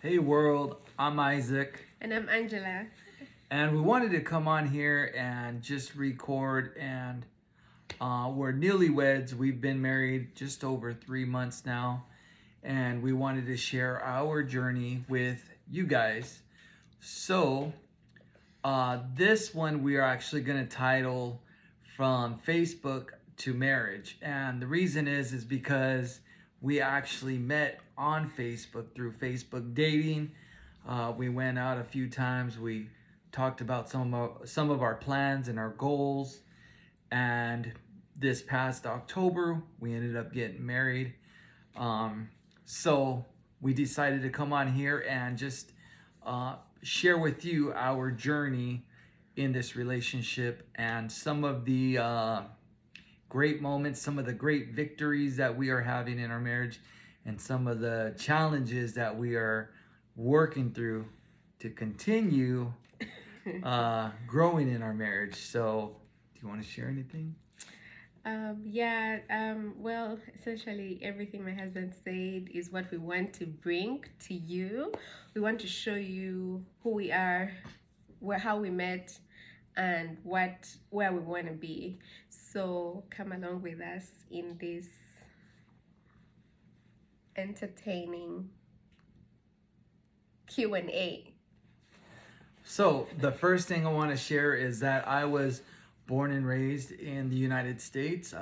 Hey world, I'm Isaac, And I'm Angela. and we wanted to come on here and just record. And we're newlyweds. We've been married just over 3 months now, and we wanted to share our journey with you guys. So, this one we are actually going to title "From Facebook to Marriage," and the reason is because we actually met on Facebook through Facebook dating. We went out a few times. We talked about some of our plans and our goals. And this past October, we ended up getting married. Um, so we decided to come on here and just share with you our journey in this relationship and some of the great moments, some of the great victories that we are having in our marriage, and some of the challenges that we are working through to continue growing in our marriage. So, do you want to share anything? Well, essentially, everything my husband said is what we want to bring to you. We want to show you who we are, how we met, and where we want to be. So come along with us in this entertaining Q&A. So, the first thing I want to share is that I was born and raised in the United States.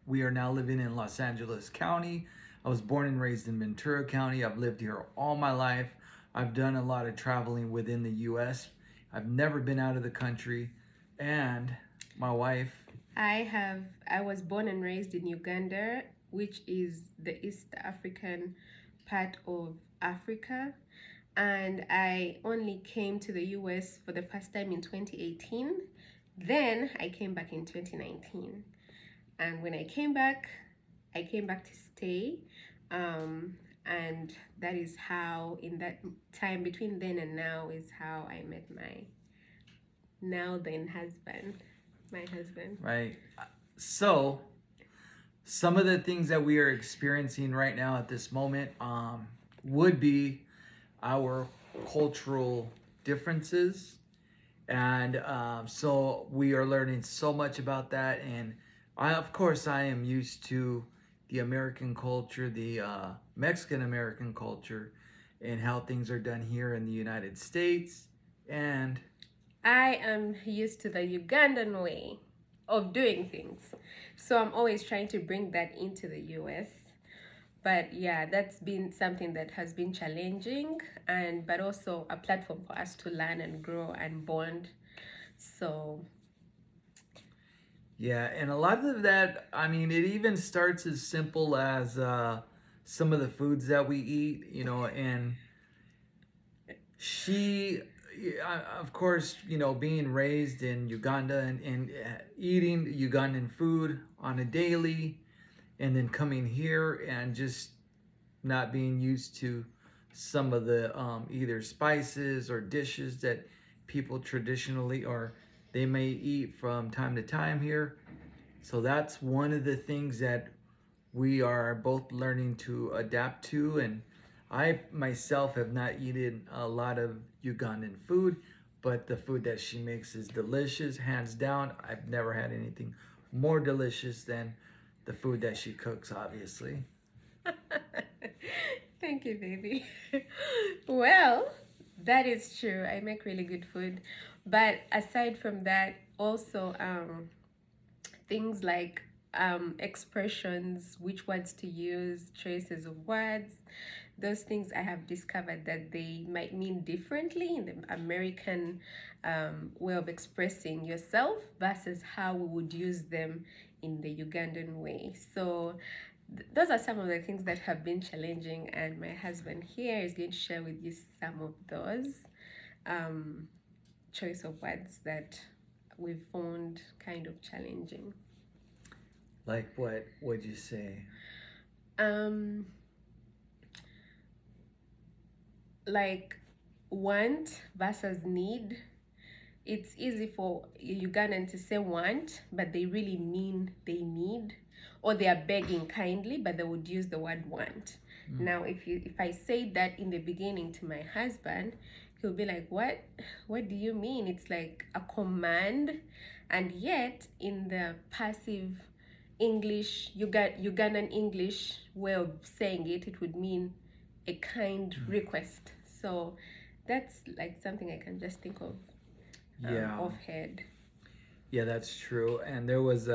We are now living in Los Angeles County. I was born and raised in Ventura County. I've lived here all my life. I've done a lot of traveling within the US. I've never been out of the country. And my wife. I was born and raised in Uganda, which is the East African part of Africa. And I only came to the US for the first time in 2018. Then I came back in 2019. And when I came back to stay. And that is how, in that time between then and now, is how I met my now then husband, my husband. Right. So, some of the things that we are experiencing right now at this moment would be our cultural differences. And so we are learning so much about that. And of course, I am used to the American culture, the Mexican American culture, and how things are done here in the United States. And I am used to the Ugandan way of doing things. So I'm always trying to bring that into the US. But yeah, that's been something that has been challenging, and but also a platform for us to learn and grow and bond. So yeah, and a lot of that, I mean, it even starts as simple as some of the foods that we eat, and she, of course, being raised in Uganda and eating Ugandan food on a daily, and then coming here and just not being used to some of the either spices or dishes that people traditionally or they may eat from time to time here. So that's one of the things that we are both learning to adapt to. And I myself have not eaten a lot of Ugandan food, but the food that she makes is delicious, hands down. I've never had anything more delicious than the food that she cooks, obviously. thank you, baby. Well, that is true. I make really good food. But aside from that, also things like expressions, which words to use, choices of words, those things I have discovered that they might mean differently in the American way of expressing yourself versus how we would use them in the Ugandan way. So those are some of the things that have been challenging, and my husband here is going to share with you some of those choice of words that we've found kind of challenging. Like what would you say? Um, like want versus need. It's easy for Ugandan to say want, but they really mean they need, or they are begging kindly, but they would use the word want. Now, if I say that in the beginning to my husband, he'll be like, what do you mean? It's like a command. And yet in the passive English, Ugandan English way of saying it, it would mean a kind request. So that's like something I can just think of Yeah. offhand. Yeah, that's true. And there was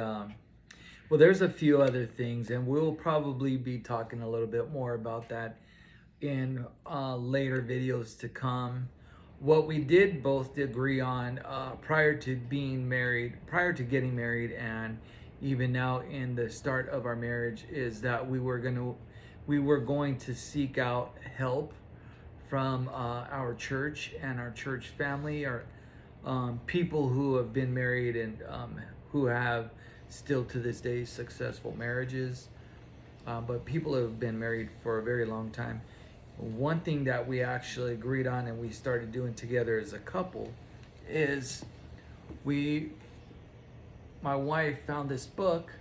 well, there's a few other things, and we'll probably be talking a little bit more about that in later videos to come. What we did both agree on prior to being married, prior to getting married, and even now in the start of our marriage, is that we were going to seek out help from our church and our church family, or people who have been married and who have still to this day successful marriages, but people who have been married for a very long time. One thing that we actually agreed on and we started doing together as a couple is my wife found this book.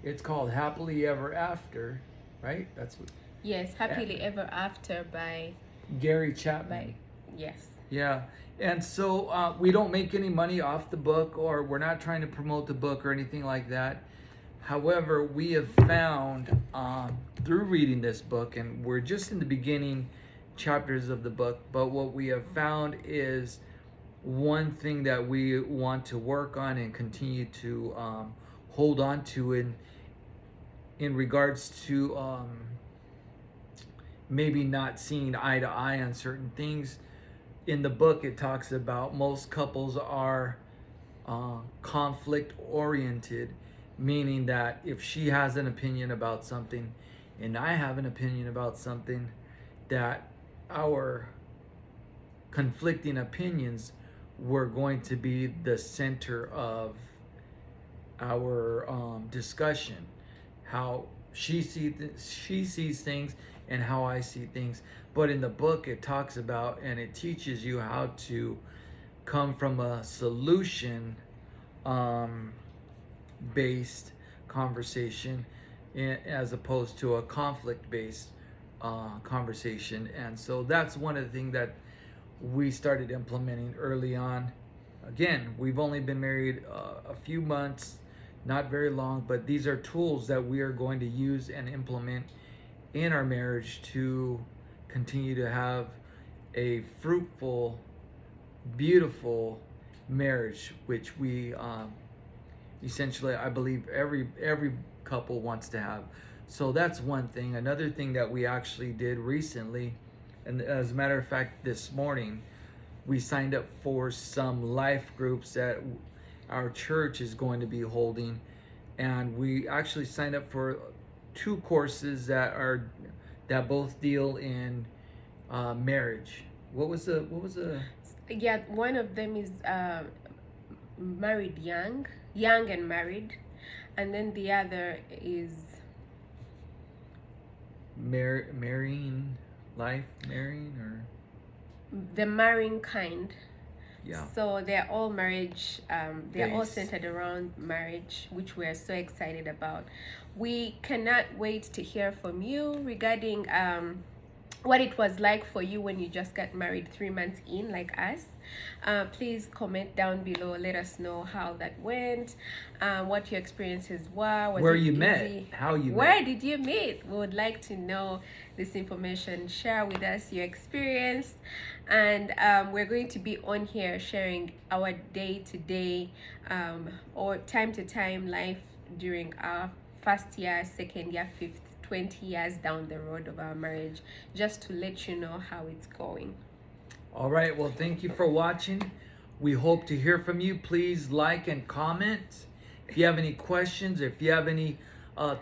It's called Happily Ever After, right? That's what. Yes, Happily Ever After by Gary Chapman. Yes. Yeah. And so we don't make any money off the book, or we're not trying to promote the book or anything like that. However, we have found through reading this book, and we're just in the beginning chapters of the book, but what we have found is one thing that we want to work on and continue to hold on to in regards to maybe not seeing eye to eye on certain things. In the book, it talks about most couples are conflict oriented, meaning that if she has an opinion about something and I have an opinion about something, that our conflicting opinions were going to be the center of our discussion. How she sees things and how I see things. But in the book, it talks about and it teaches you how to come from a solution based conversation as opposed to a conflict based conversation. And so that's one of the things that we started implementing early on. Again, we've only been married a few months, not very long, but these are tools that we are going to use and implement in our marriage to continue to have a fruitful, beautiful marriage, which we essentially, I believe, every couple wants to have. So that's one thing. Another thing that we actually did recently, and as a matter of fact, this morning, we signed up for some life groups that our church is going to be holding, and we actually signed up for 2 courses that both deal in marriage. What was the? Yeah, one of them is married young and married, and then the other is marrying or the marrying kind. Yeah. So they're all marriage, they're all Based. centered around marriage, which we're so excited about. We cannot wait to hear from you regarding what it was like for you when you just got married 3 months in, like us. Please comment down below. Let us know how that went, what your experiences were. Was where it you easy? met, how you Where met. did you meet? We would like to know this information. Share with us your experience, and we're going to be on here sharing our day-to-day or time-to-time life during our first year, second year, fifth, 20 years down the road of our marriage, just to let you know how it's going. All right, well, thank you for watching. We hope to hear from you. Please like and comment. If you have any questions, if you have any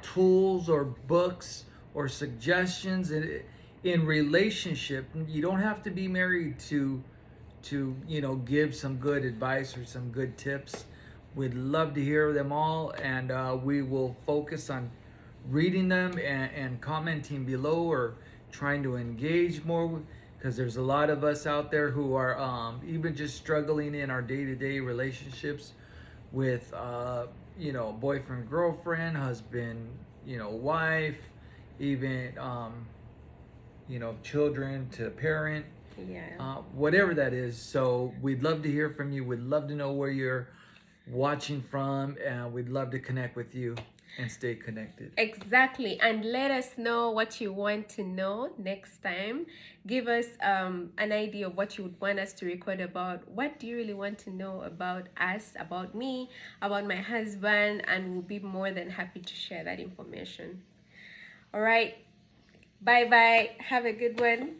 tools or books or suggestions in relationship, you don't have to be married to give some good advice or some good tips. We'd love to hear them all, and we will focus on reading them and commenting below, or trying to engage more, because there's a lot of us out there who are even just struggling in our day-to-day relationships with boyfriend, girlfriend, husband, wife, even children to parent, Yeah. whatever that is. So we'd love to hear from you. We'd love to know where you're watching from, and we'd love to connect with you and stay connected. Exactly. And let us know what you want to know next time. Give us an idea of what you would want us to record about. What do you really want to know about us, about me, about my husband? And we'll be more than happy to share that information. All right. Bye bye. Have a good one.